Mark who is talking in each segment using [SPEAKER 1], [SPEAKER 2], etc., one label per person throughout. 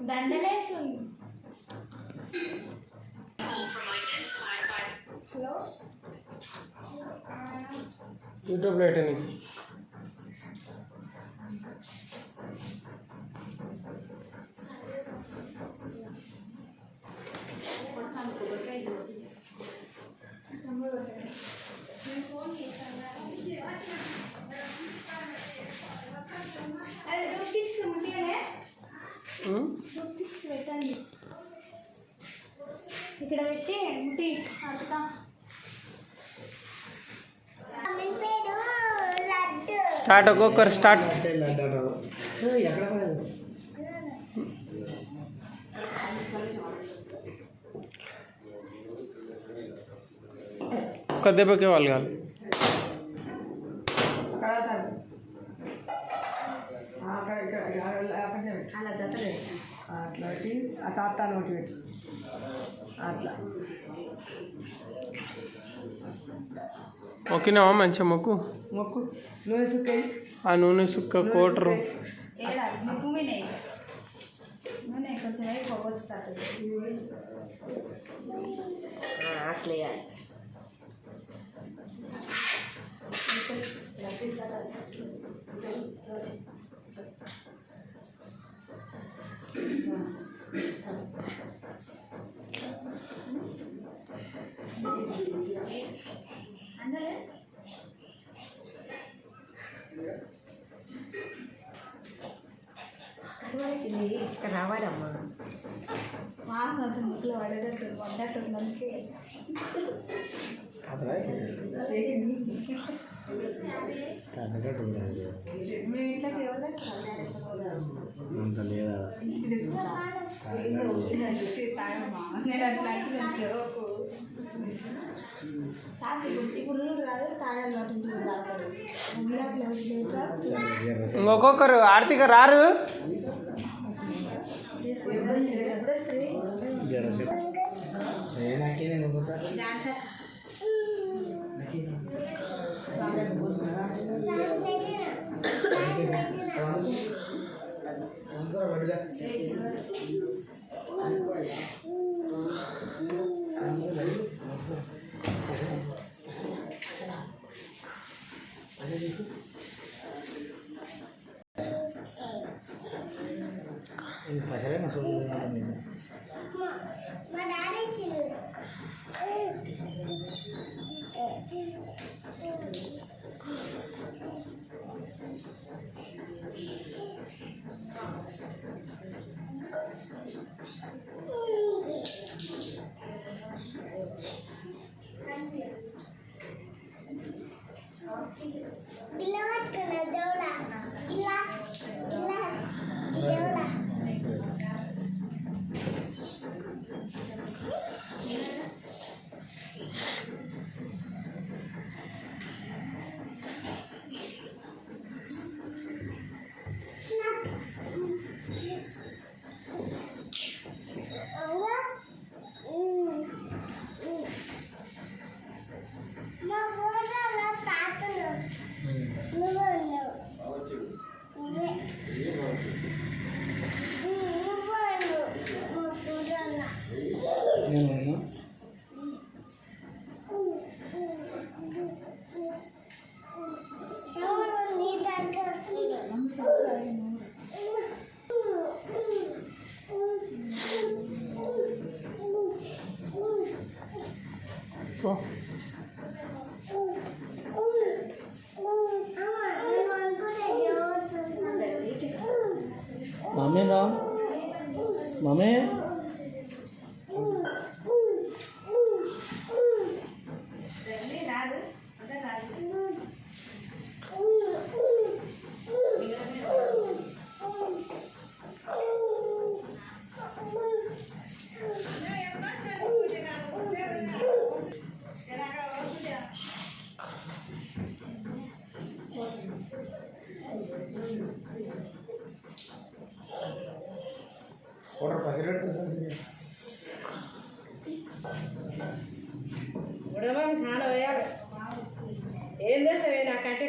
[SPEAKER 1] దండలేస్తుంది. Hello
[SPEAKER 2] యూట్యూబ్లో పెట్టండి.
[SPEAKER 1] పెట్టండి ఇక్కడ పెట్టి ముట్టి అడుగుతా.
[SPEAKER 2] స్టార్ట్ ఒక్కొక్కరు స్టార్ట్. ఒక్క దెబ్బకే వాళ్ళు కాదు.
[SPEAKER 3] అలా జతలే అట్లా పెట్టి ఆ తాతాను ఒకటి పెట్టి అట్లా
[SPEAKER 2] మొక్కినావా మంచిగా మొక్కు.
[SPEAKER 3] మొక్కు నూనె సుక్క
[SPEAKER 2] ఆ నూనె సుక్క కోటరు
[SPEAKER 1] నూనె కొంచెం పొగొస్తాడు
[SPEAKER 3] అట్లా ఇక్కడ రావాలమ్మా.
[SPEAKER 1] వాసన ముక్కులో పడేటట్టు వండట్టు అందుకే మేము ఇంట్లోకి ఎవరు నేను అట్లా చోకు ఇప్పుడు రాదు తాగాలి రాదు.
[SPEAKER 2] ఇంకొకరు ఆర్తిక రారు. మమ్మీ రా మమ్మీ
[SPEAKER 3] చాలా వేయాలి. ఏం చేసావే నాకంటే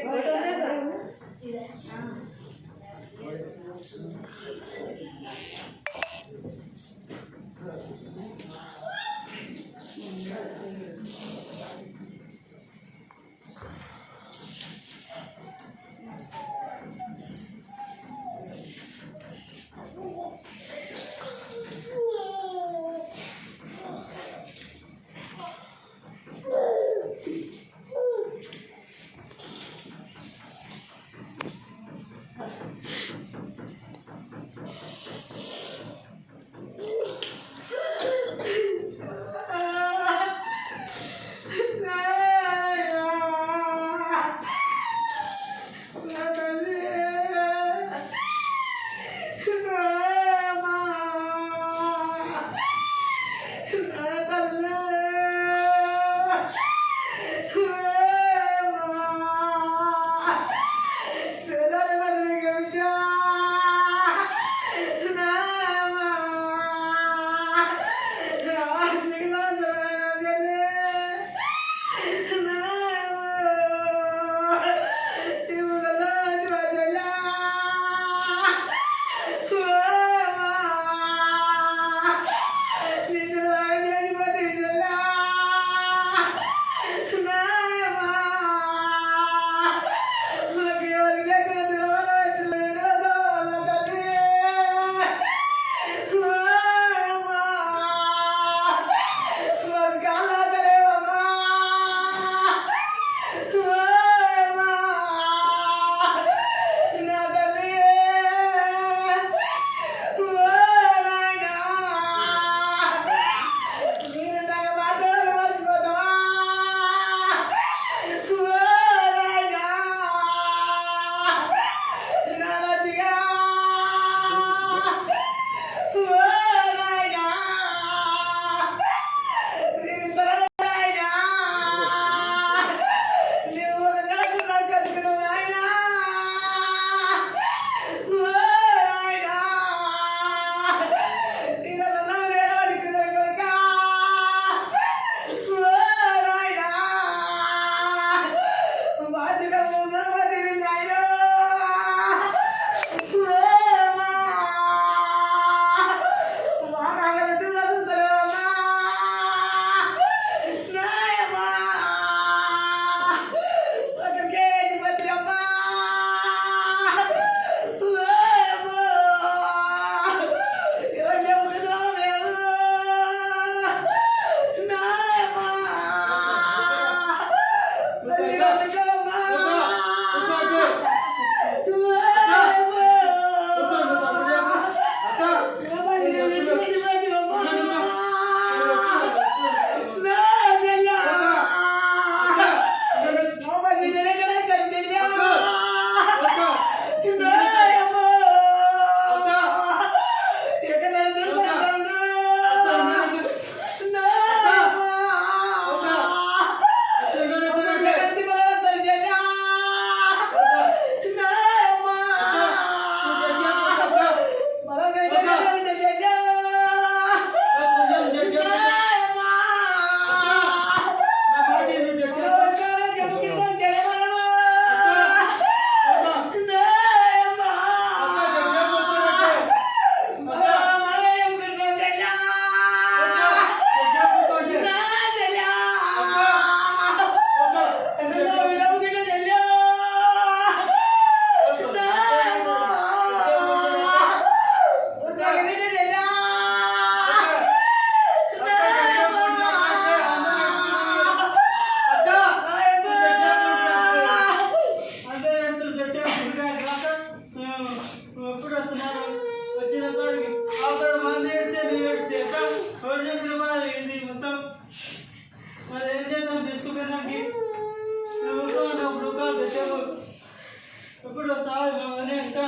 [SPEAKER 2] ఇప్పుడు సార్ ఇంకా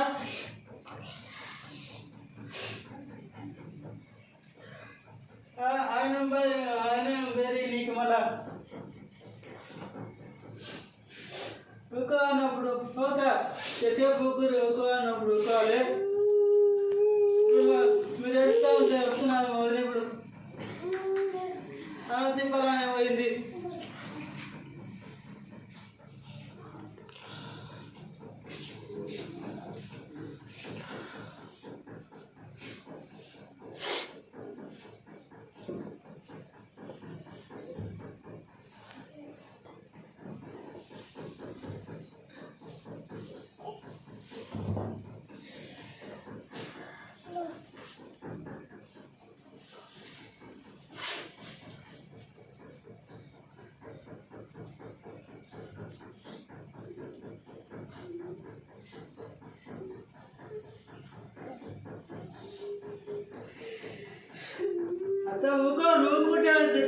[SPEAKER 2] ఆయన వేరే నీకు మళ్ళా ఒక అన్నప్పుడు ఒక చేసేపు ఒక అన్నప్పుడు కాలే మీరు ఎట్లా ఉంటే వస్తున్నారు ఇప్పుడు దింపలానే పోయింది.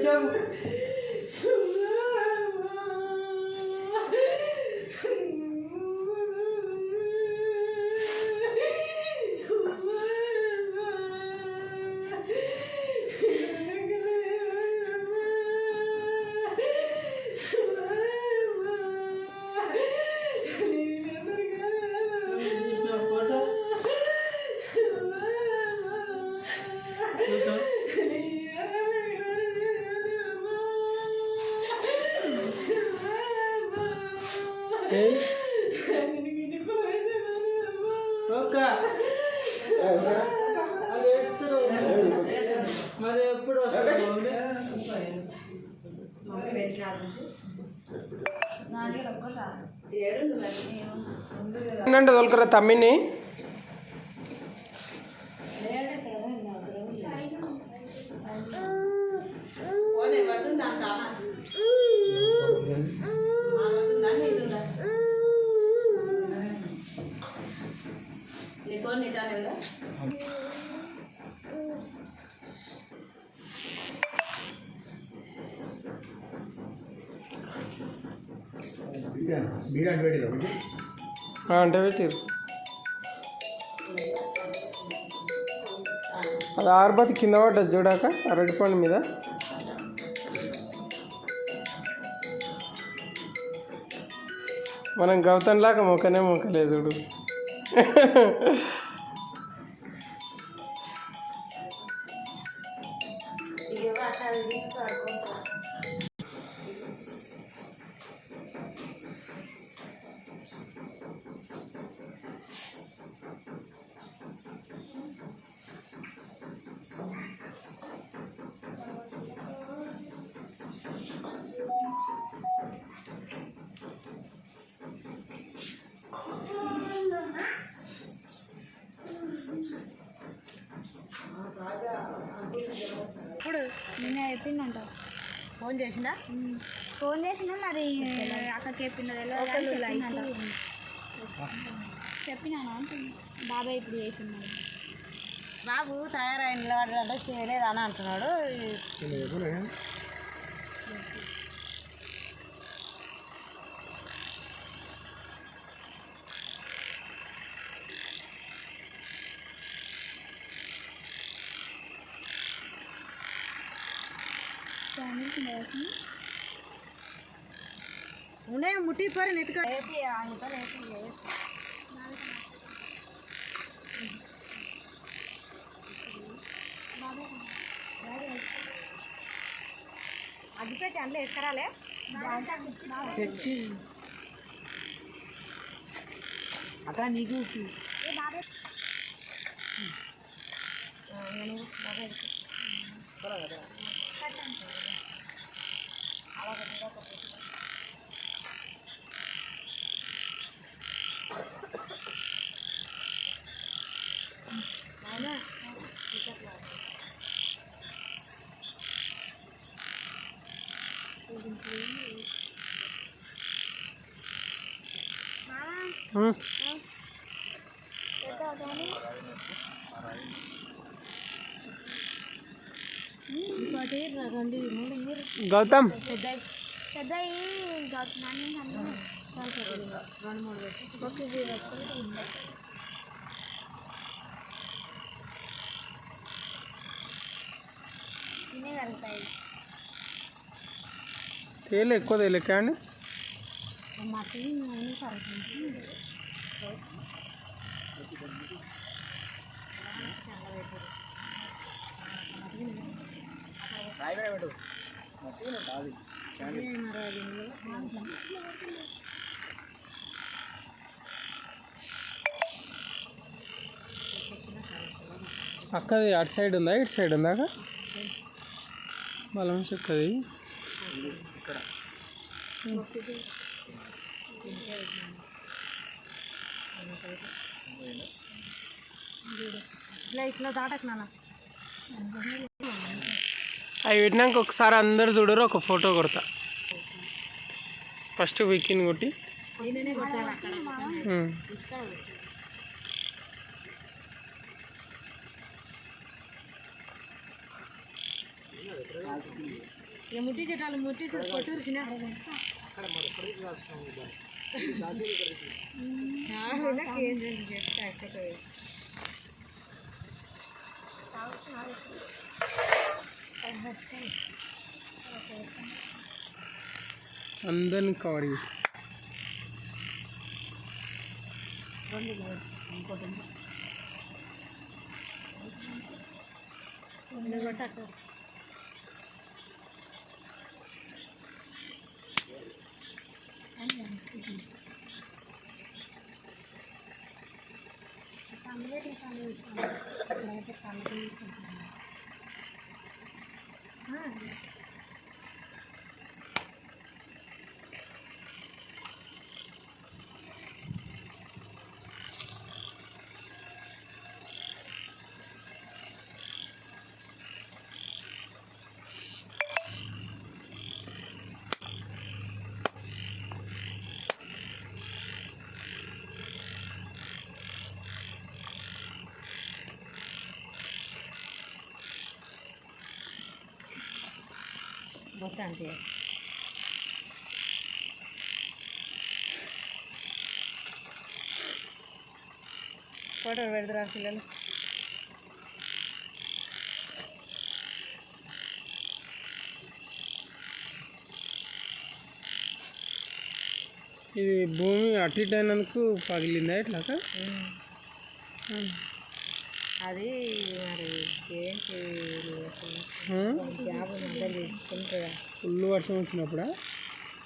[SPEAKER 2] చెప్పు. ఫోటో అది ఎప్పుడు మరి ఎప్పుడు వస్తుంది
[SPEAKER 3] ఏంటంటే తొలకరా తమ్మిని అంటే పెట్టిరు అది ఆరుబతి కింద పడ్డది చూడాక అరటి పండు మీద మనం గౌతంలాగా మొక్కనే మొక్కలేదు చూడు
[SPEAKER 1] ఇప్పుడు నిన్న చెప్పిందంట
[SPEAKER 4] ఫోన్ చేసిందా
[SPEAKER 1] ఫోన్ చేసినా మరి అక్కడికి చెప్పిందంట చెప్పినాను అంటుంది బాబాయ్ ఇప్పుడు చేసింది
[SPEAKER 4] బాబు తయారైన నిలబడ్డాడంటే చేయలేదు అని అంటున్నాడు. ఉండే ముట్టి పోయి నెత్తుక అగ్గిపెట్టి అందులో వేసుకురాలే
[SPEAKER 3] తెచ్చి
[SPEAKER 4] అక్కడ నీకు
[SPEAKER 3] గౌతమ్ తేలు ఎక్కువ తేలిక అండి అక్కది అటు సైడ్ ఉందా ఇటు సైడ్ ఉందా బలం చెక్కది
[SPEAKER 4] ఇట్లా దాటకు నాన్న.
[SPEAKER 3] అవి పెట్టినాక ఒకసారి అందరు చూడరు ఒక ఫోటో కొడతా ఫస్ట్ విక్కిని కొట్టి
[SPEAKER 4] దీనినే కొట్టాలి అక్కడ. ఇక ముట్టి చెట్టాలు ముట్టి కొట్టురిచిన ఏం చేసి చెప్తా
[SPEAKER 2] అందరిని కవర్ చేసి
[SPEAKER 4] మొత్తం అంతే ఫోటో పెడతారా పిల్లలు
[SPEAKER 2] ఇది భూమి అటు ఇటు అయినందుకు పగిలిందా ఇట్లాక
[SPEAKER 4] అది మరి ఏంటి గ్యాప్ మధ్యలో ఉంటుందా
[SPEAKER 2] ఫుల్ వర్షం వచ్చినప్పుడా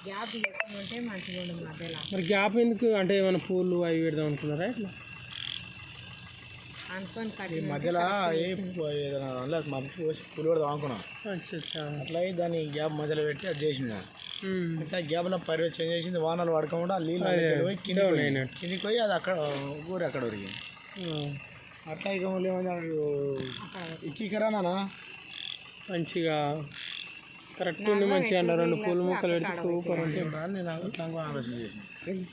[SPEAKER 4] గ్యాప్ ఎక్కువ ఉంటే మంచిగా ఉండదు మధ్యలో
[SPEAKER 2] మరి గ్యాప్ ఎందుకు అంటే ఏమైనా పూలు అవి పెడదాం అనుకున్నారా ఇట్లా
[SPEAKER 4] అనుకొని కట్టి
[SPEAKER 5] మధ్యలో అందులో మంచి పూలు పెడదాం అనుకున్నాం. అట్లా దాన్ని గ్యాప్ మధ్యలో పెట్టి అది చేసింది. అంటే గ్యాప్లో పర్యవేక్షణ చేసింది. వానలు పడకుండా నీళ్ళు పోయి కిందికి పోయి అది అక్కడ ఊరి అక్కడ ఉరిగింది. అట్లా ఇక మళ్ళీ ఎక్కికరానా
[SPEAKER 2] మంచిగా కరెక్ట్ ఉండి మంచిగా అంటారు. 2 పూల మొక్కలు పెడితే సూపర్ ఉంటుంది.
[SPEAKER 5] నేను అట్లా ఆలోచన చేసింది.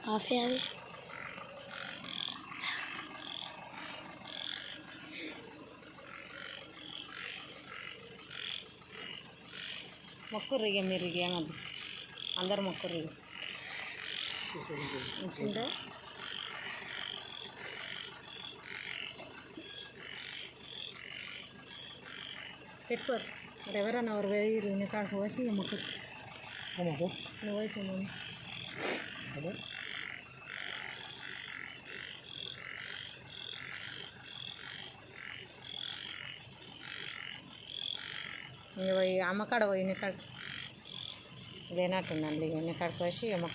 [SPEAKER 1] కాఫీ అది
[SPEAKER 4] మొక్కుర్రు ఇక మీరు ఇక ఏమద్దు అందరు మొక్కుర్రు ఇక వచ్చిందా పెట్టుకోరు మరి ఎవరన్నా ఎవరు వేయరు నీ కాడికి పోసి ఇక మొక్కురు నువ్వు అయిపోయింది ఇంక పోయి అమ్మకాడ పోయి కాడ లేనట్టుందండి ఇక కాడికి వచ్చి ఇక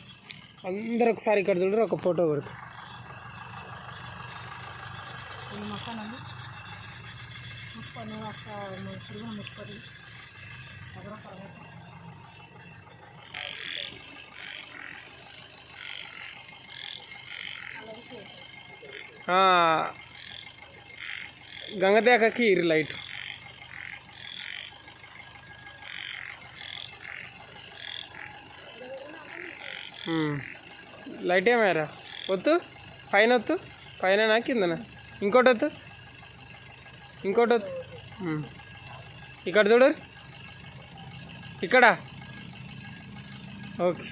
[SPEAKER 2] అందరు ఒకసారి ఇక్కడ చూడరు, ఒక ఫోటో కొడుతుంది.
[SPEAKER 4] మొక్కనండి ముప్పని ఒక మనుషులు ముప్పది
[SPEAKER 2] గంగదేకకి ఇరు లైట్ లైట్ ఏమారా వద్దు, పైన వద్దు, పైన కిందనా ఇంకోటి వద్దు, ఇంకోటి వద్దు. ఇక్కడ చూడరు, ఇక్కడ ఓకే.